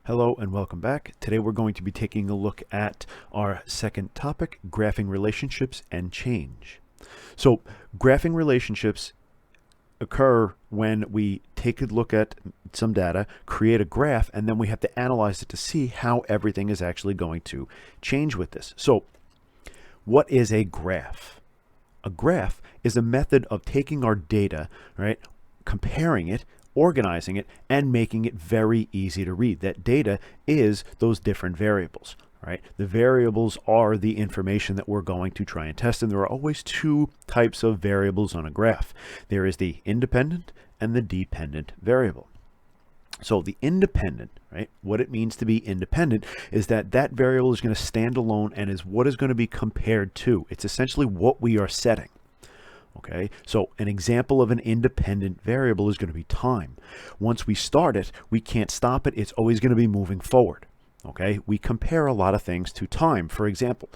Hello and welcome back. Today we're going to be taking a look at our second topic, graphing relationships and change. So graphing relationships occur when we take a look at some data, create a graph, and then we have to analyze it to see how everything is actually going to change with this. So what is a graph? A graph is a method of taking our data, right, comparing it, organizing it, and making it very easy to read. That data is those different variables, right? The variables are the information that we're going to try and test, and there are always two types of variables on a graph. There is the independent and the dependent variable. So the independent, right, what it means to be independent is that that variable is going to stand alone and is what is going to be compared to. It's essentially what we are setting. Okay, so an example of an independent variable is going to be time. Once we start it, we can't stop it. It's always going to be moving forward. Okay, we compare a lot of things to time. For example,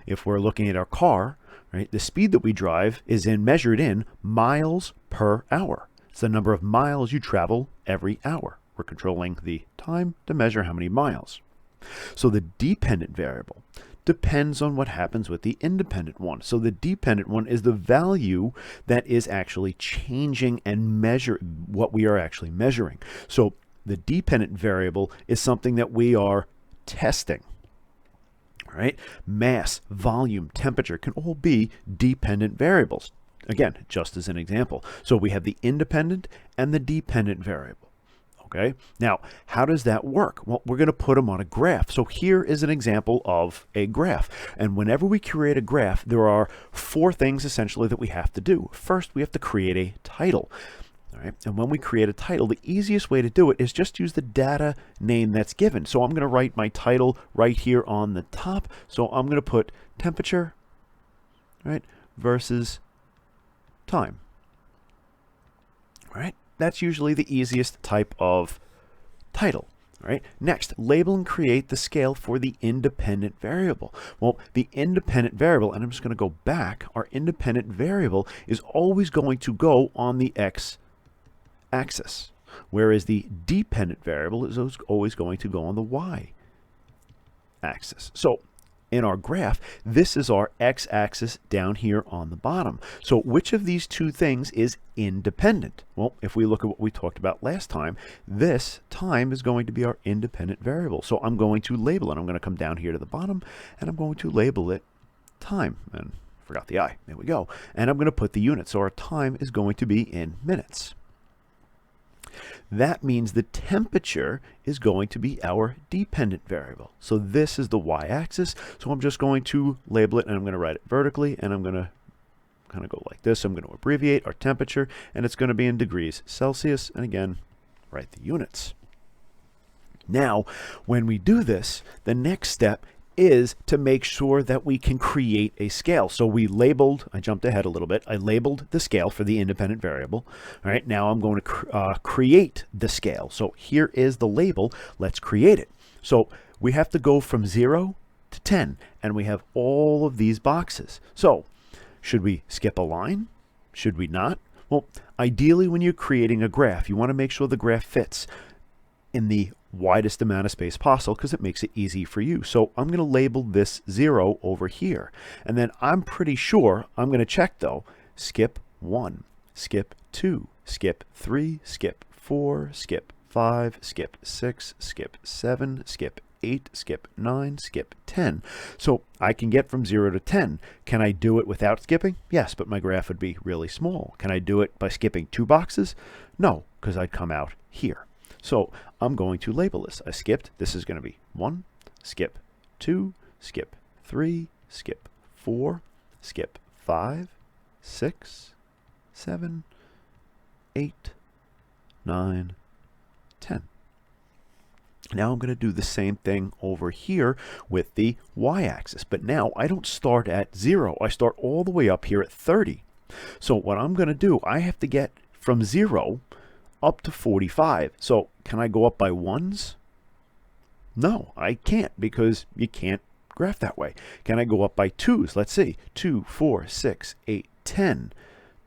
if we're looking at our car, right, the speed that we drive is measured in miles per hour. It's the number of miles you travel every hour. We're controlling the time to measure how many miles. So the dependent variable depends on what happens with the independent one. So the dependent one is the value that is actually changing and measure what we are actually measuring. So the dependent variable is something that we are testing. Right? Mass, volume, temperature can all be dependent variables. Again, just as an example. So we have the independent and the dependent variable. Okay, now how does that work? Well, we're going to put them on a graph. So here is an example of a graph. And whenever we create a graph, there are four things essentially that we have to do. First, we have to create a title. All right, and when we create a title, the easiest way to do it is just use the data name that's given. So I'm going to write my title right here on the top. So I'm going to put temperature, right, versus time. All right. That's usually the easiest type of title. All right. Next, label and create the scale for the independent variable. Well, the independent variable, and I'm just going to go back, our independent variable is always going to go on the x-axis, whereas the dependent variable is always going to go on the y-axis. So in our graph, this is our x-axis down here on the bottom. So which of these two things is independent? Well, if we look at what we talked about last time, this time is going to be our independent variable. So I'm going to label it. I'm going to come down here to the bottom and I'm going to label it time. And forgot the I. There we go. And I'm going to put the unit. So our time is going to be in minutes. That means the temperature is going to be our dependent variable. So this is the y-axis. So I'm just going to label it and I'm going to write it vertically and I'm going to kind of go like this. I'm going to abbreviate our temperature and it's going to be in degrees Celsius. And again, write the units. Now, when we do this, the next step is to make sure that we can create a scale. So we labeled, I jumped ahead a little bit, I labeled the scale for the independent variable. All right, now I'm going to create the scale. So here is the label, let's create it. So we have to go from 0 to 10, and we have all of these boxes. So should we skip a line? Should we not? Well, ideally when you're creating a graph, you want to make sure the graph fits in the widest amount of space possible because it makes it easy for you. So I'm going to label this 0 over here. And then I'm pretty sure I'm going to check though, skip 1, skip 2, skip 3, skip 4, skip 5, skip 6, skip 7, skip 8, skip 9, skip 10. So I can get from 0 to 10. Can I do it without skipping? Yes, but my graph would be really small. Can I do it by skipping 2 boxes? No, because I'd come out here. So I'm going to label this. I skipped. This is going to be 1, skip 2, skip 3, skip 4, skip 5, 6, 7, 8, 9, 10. Now I'm going to do the same thing over here with the y-axis. But now I don't start at 0. I start all the way up here at 30. So what I'm going to do, I have to get from 0 up to 45. So can I go up by ones? No, I can't because you can't graph that way. Can I go up by twos? Let's see. 2, 4, 6, 8, 10.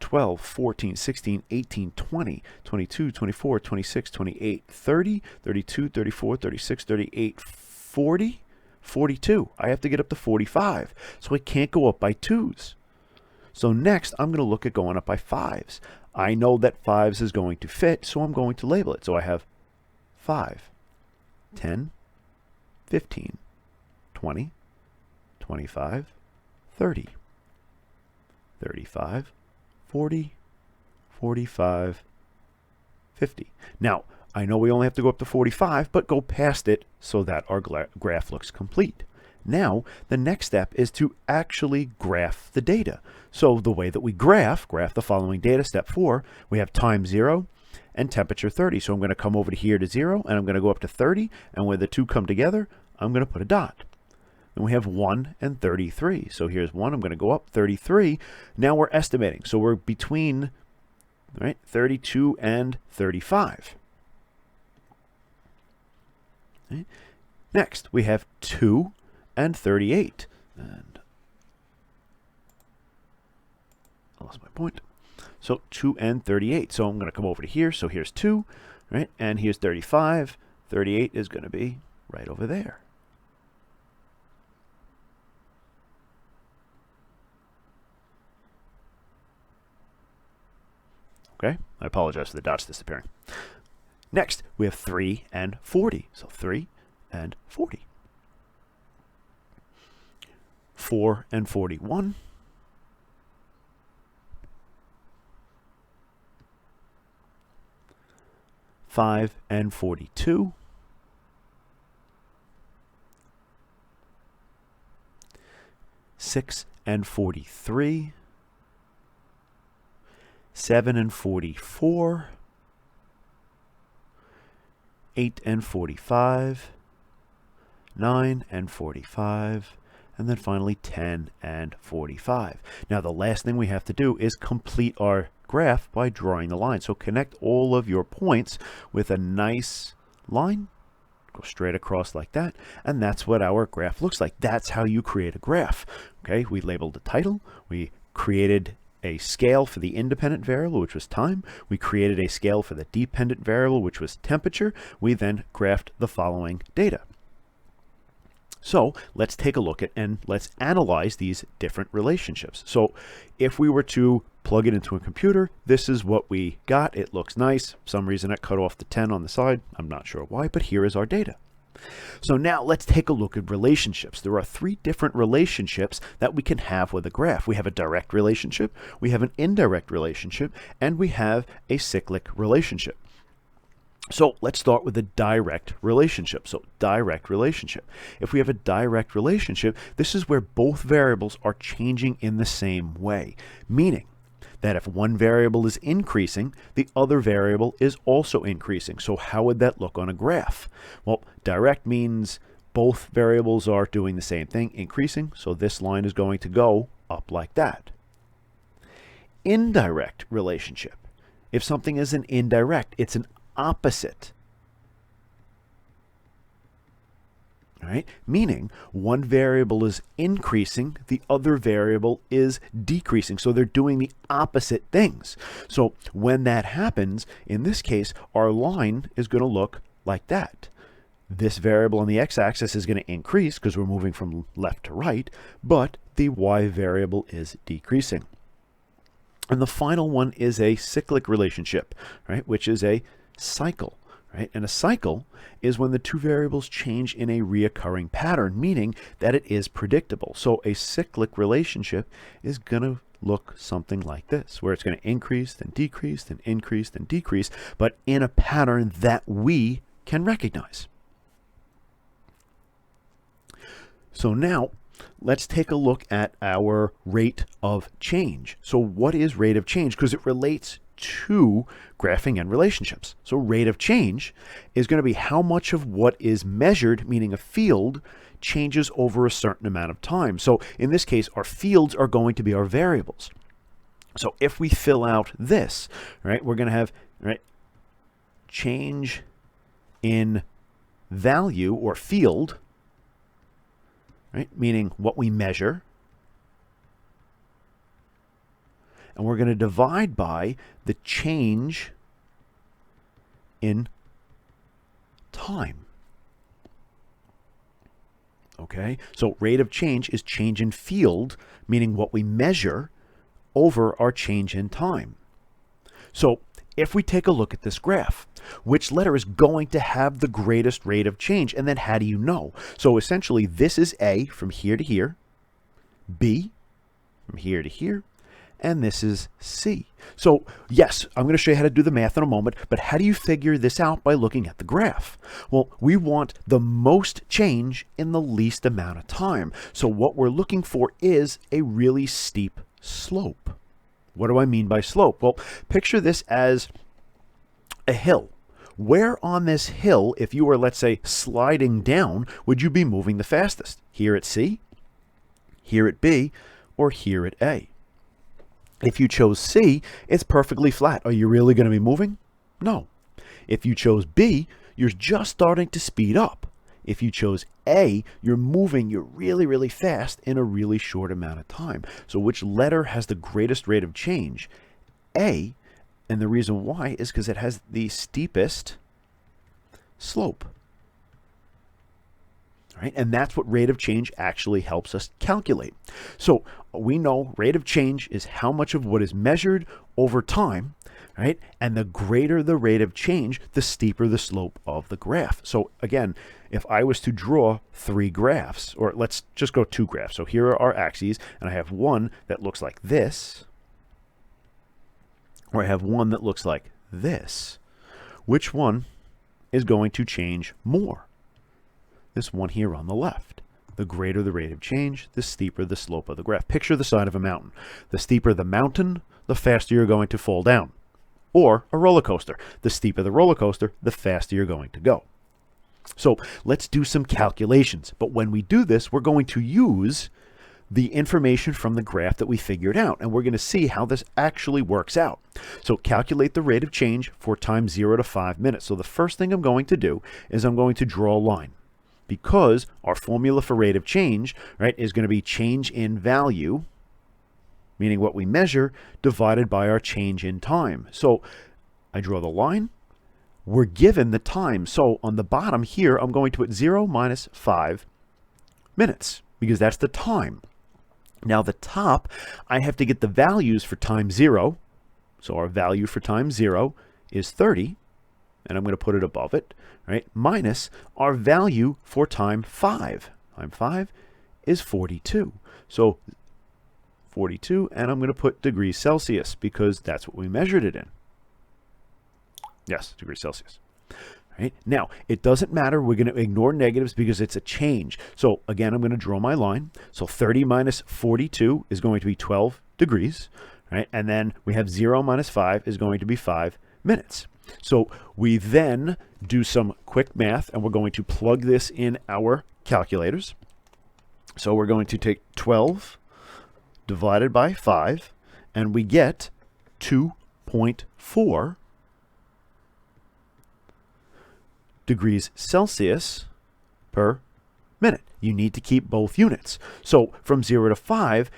12, 14, 16, 18, 20, 22, 24, 26, 28, 30, 32, 34, 36, 38, 40, 42. I have to get up to 45. So I can't go up by 2s. So next, I'm going to look at going up by 5s. I know that 5s is going to fit, so I'm going to label it. So I have 5, 10, 15, 20, 25, 30, 35, 40, 45, 50. Now, I know we only have to go up to 45, but go past it so that our graph looks complete. Now, the next step is to actually graph the data. So the way that we graph the following data, step 4, we have time 0 and temperature 30. So I'm going to come over to here to 0, and I'm going to go up to 30, and where the two come together, I'm going to put a dot. And we have 1 and 33. So here's 1, I'm going to go up 33. Now we're estimating. So we're between 32 and 35. Okay. Next, we have 2 and 38. And I lost my point. So 2 and 38. So I'm going to come over to here. So here's 2, right? And here's 35. 38 is going to be right over there. Okay, I apologize for the dots disappearing. Next, we have 3 and 40. So 3 and 40. 4 and 41. 5 and 42. 6 and 43. 7 and 44, 8 and 45, 9 and 45, and then finally 10 and 45. Now the last thing we have to do is complete our graph by drawing the line. So connect all of your points with a nice line, go straight across like that, and that's what our graph looks like. That's how you create a graph. Okay, we labeled the title, we created a scale for the independent variable, which was time. We created a scale for the dependent variable, which was temperature. We then graphed the following data. So let's take a look at and let's analyze these different relationships. So if we were to plug it into a computer, this is what we got. It looks nice. For some reason it cut off the 10 on the side. I'm not sure why, but here is our data. So now let's take a look at relationships. There are 3 different relationships that we can have with a graph. We have a direct relationship, we have an indirect relationship, and we have a cyclic relationship. So let's start with the direct relationship. So direct relationship. If we have a direct relationship, this is where both variables are changing in the same way, meaning that if one variable is increasing, the other variable is also increasing. So how would that look on a graph? Well, direct means both variables are doing the same thing, increasing, so this line is going to go up like that. Indirect relationship. If something is an indirect, it's an opposite. All right? Meaning one variable is increasing, the other variable is decreasing. So they're doing the opposite things. So when that happens, in this case, our line is going to look like that. This variable on the x-axis is going to increase because we're moving from left to right, but the y variable is decreasing. And the final one is a cyclic relationship, right, which is a cycle. Right? And a cycle is when the two variables change in a reoccurring pattern, meaning that it is predictable. So a cyclic relationship is going to look something like this, where it's going to increase, then decrease, then increase, then decrease, but in a pattern that we can recognize. So now let's take a look at our rate of change. So what is rate of change? Because it relates to graphing and relationships. So rate of change is going to be how much of what is measured, meaning a field, changes over a certain amount of time. So in this case, our fields are going to be our variables. So if we fill out this, right, we're going to have, right, change in value or field, right, meaning what we measure. and we're going to divide by the change in time. Okay, so rate of change is change in field, meaning what we measure, over our change in time. So if we take a look at this graph, which letter is going to have the greatest rate of change? And then how do you know? So essentially, this is A from here to here, B from here to here, and this is C. So yes, I'm going to show you how to do the math in a moment, but how do you figure this out? By looking at the graph. Well, we want the most change in the least amount of time. So what we're looking for is a really steep slope. What do I mean by slope? Well, picture this as a hill. Where on this hill, if you were, let's say, sliding down, would you be moving the fastest? Here at C, here at B, or here at A? If you chose C, it's perfectly flat. Are you really going to be moving? No. If you chose B, you're just starting to speed up. If you chose A, you're moving, you're really, really fast in a really short amount of time. So which letter has the greatest rate of change? A, and the reason why is because it has the steepest slope. Right? And that's what rate of change actually helps us calculate. So we know rate of change is how much of what is measured over time, right? And the greater the rate of change, the steeper the slope of the graph. So again, if I was to draw 3 graphs, or let's just go 2 graphs. So here are our axes, and I have one that looks like this, or I have one that looks like this. Which one is going to change more? This one here on the left. The greater the rate of change, the steeper the slope of the graph. Picture the side of a mountain. The steeper the mountain, the faster you're going to fall down. Or a roller coaster. The steeper the roller coaster, the faster you're going to go. So let's do some calculations. But when we do this, we're going to use the information from the graph that we figured out, and we're going to see how this actually works out. So calculate the rate of change for time 0 to 5 minutes. So the first thing I'm going to do is I'm going to draw a line, because our formula for rate of change, right, is going to be change in value, meaning what we measure, divided by our change in time. So I draw the line. We're given the time. So on the bottom here, I'm going to put 0 minus 5 minutes, because that's the time. Now the top, I have to get the values for time 0. So our value for time 0 is 30, and I'm going to put it above it, right? Minus our value for time 5. Time 5 is 42. So 42, and I'm going to put degrees Celsius, because that's what we measured it in. Yes, degrees Celsius. Right? Now, it doesn't matter. We're going to ignore negatives because it's a change. So again, I'm going to draw my line. So 30 minus 42 is going to be 12 degrees. Right? And then we have 0 minus 5 is going to be 5 minutes. So we then do some quick math, and we're going to plug this in our calculators. So we're going to take 12 divided by 5, and we get 2.4 degrees Celsius per minute. You need to keep both units. So from 0 to 5,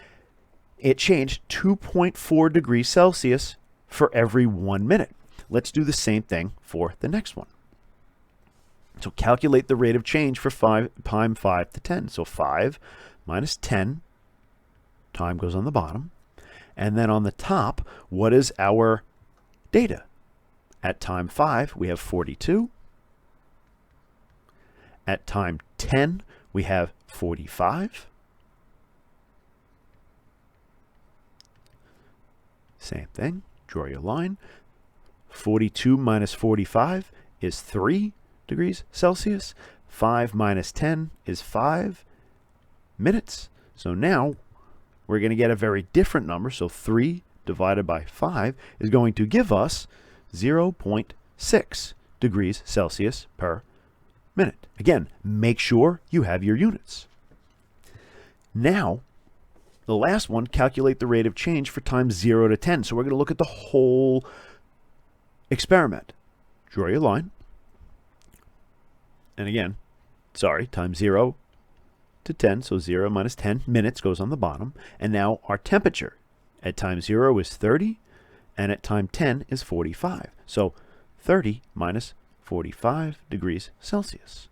it changed 2.4 degrees Celsius for every 1 minute. Let's do the same thing for the next one. So calculate the rate of change for time 5 to 10. So 5 minus 10, time goes on the bottom. And then on the top, what is our data? At time 5, we have 42. At time 10, we have 45. Same thing, draw your line. 42 minus 45 is 3 degrees Celsius. 5 minus 10 is 5 minutes. So now we're going to get a very different number. So 3 divided by 5 is going to give us 0.6 degrees Celsius per minute. Again, make sure you have your units. Now, the last one, calculate the rate of change for time 0 to 10. So we're going to look at the whole experiment. Draw your line. And again, sorry, time 0 to 10. So 0 minus 10 minutes goes on the bottom. And now our temperature. At time 0 is 30, and at time 10 is 45. So 30 minus 45 degrees Celsius.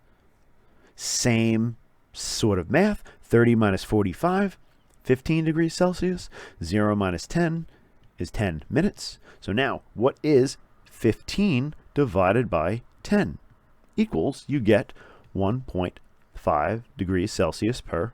Same sort of math. 30 minus 45, 15 degrees Celsius. 0 minus 10 is 10 minutes. So now, what is 15 divided by 10? Equals, you get 1.5 degrees Celsius per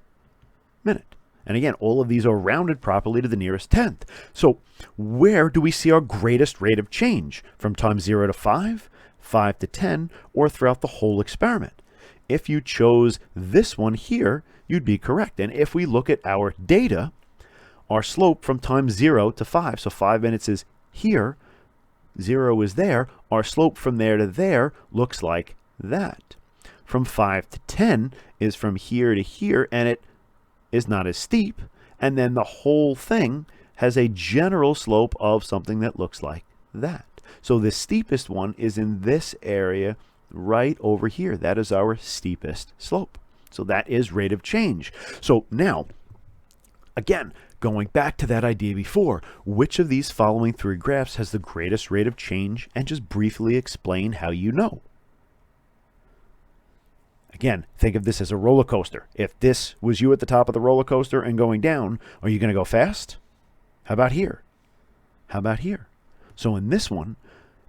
minute. And again, all of these are rounded properly to the nearest tenth. So where do we see our greatest rate of change? From time 0 to 5, 5 to 10, or throughout the whole experiment? If you chose this one here, you'd be correct. And if we look at our data, our slope from time 0 to 5, so 5 minutes is here, 0 is there, our slope from there to there looks like that. From 5 to 10 is from here to here, and it is not as steep, and then the whole thing has a general slope of something that looks like that. So the steepest one is in this area right over here. That is our steepest slope. So that is rate of change. So now, again, going back to that idea before, which of these following three graphs has the greatest rate of change, and just briefly explain how you know. Again, think of this as a roller coaster. If this was you at the top of the roller coaster and going down, are you going to go fast? How about here? How about here? So in this one,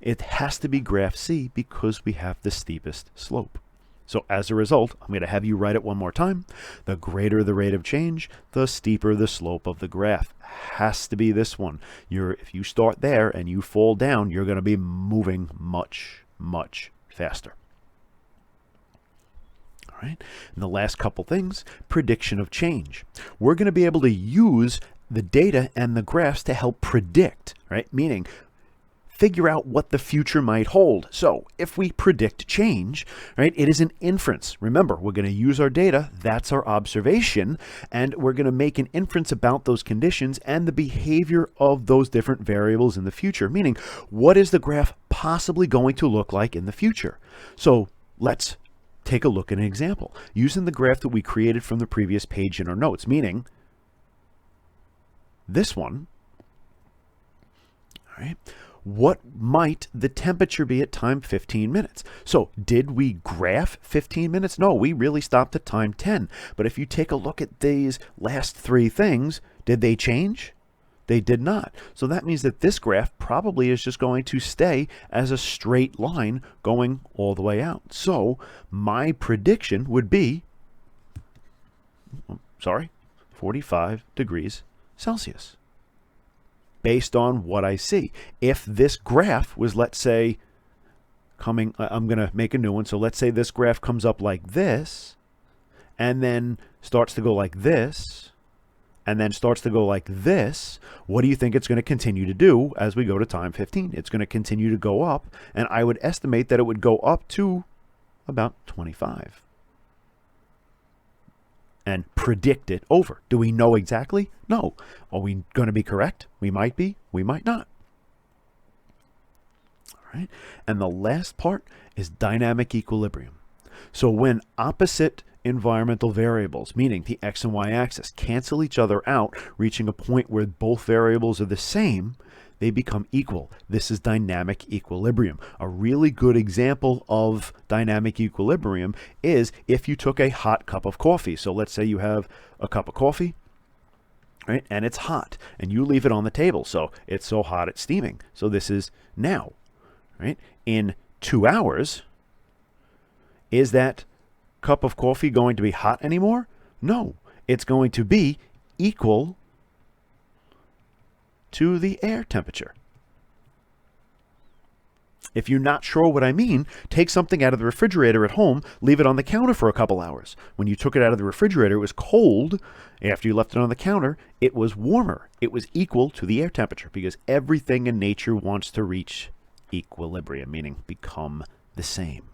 it has to be graph C because we have the steepest slope. So as a result, I'm going to have you write it one more time. The greater the rate of change, the steeper the slope of the graph. Has to be this one. If you start there and you fall down, you're going to be moving much, much faster. All right. And the last couple things, prediction of change. We're going to be able to use the data and the graphs to help predict, right? Meaning, figure out what the future might hold. So if we predict change, right, it is an inference. Remember, we're going to use our data, that's our observation, and we're going to make an inference about those conditions and the behavior of those different variables in the future, meaning what is the graph possibly going to look like in the future? So let's take a look at an example using the graph that we created from the previous page in our notes, meaning this one. All right. What might the temperature be at time 15 minutes? So did we graph 15 minutes? No, we really stopped at time 10. But if you take a look at these last three things, did they change? They did not. So that means that this graph probably is just going to stay as a straight line going all the way out. So my prediction would be, 45 degrees Celsius. Based on what I see. If this graph was, let's say, I'm going to make a new one. So let's say this graph comes up like this, and then starts to go like this, and then starts to go like this. What do you think it's going to continue to do as we go to time 15? It's going to continue to go up, and I would estimate that it would go up to about 25. And predict it over. Do we know exactly? No. Are we going to be correct? We might be. We might not. All right. And the last part is dynamic equilibrium. So when opposite environmental variables, meaning the x and y axis, cancel each other out, reaching a point where both variables are the same, they become equal. This is dynamic equilibrium. A really good example of dynamic equilibrium is if you took a hot cup of coffee. So let's say you have a cup of coffee, right, and it's hot, and you leave it on the table. So it's so hot it's steaming. So this is now, right? In 2 hours, is that cup of coffee going to be hot anymore? No, it's going to be equal to the air temperature. If you're not sure what I mean, take something out of the refrigerator at home, leave it on the counter for a couple hours. When you took it out of the refrigerator, it was cold. After you left it on the counter, it was warmer. It was equal to the air temperature because everything in nature wants to reach equilibrium, meaning become the same.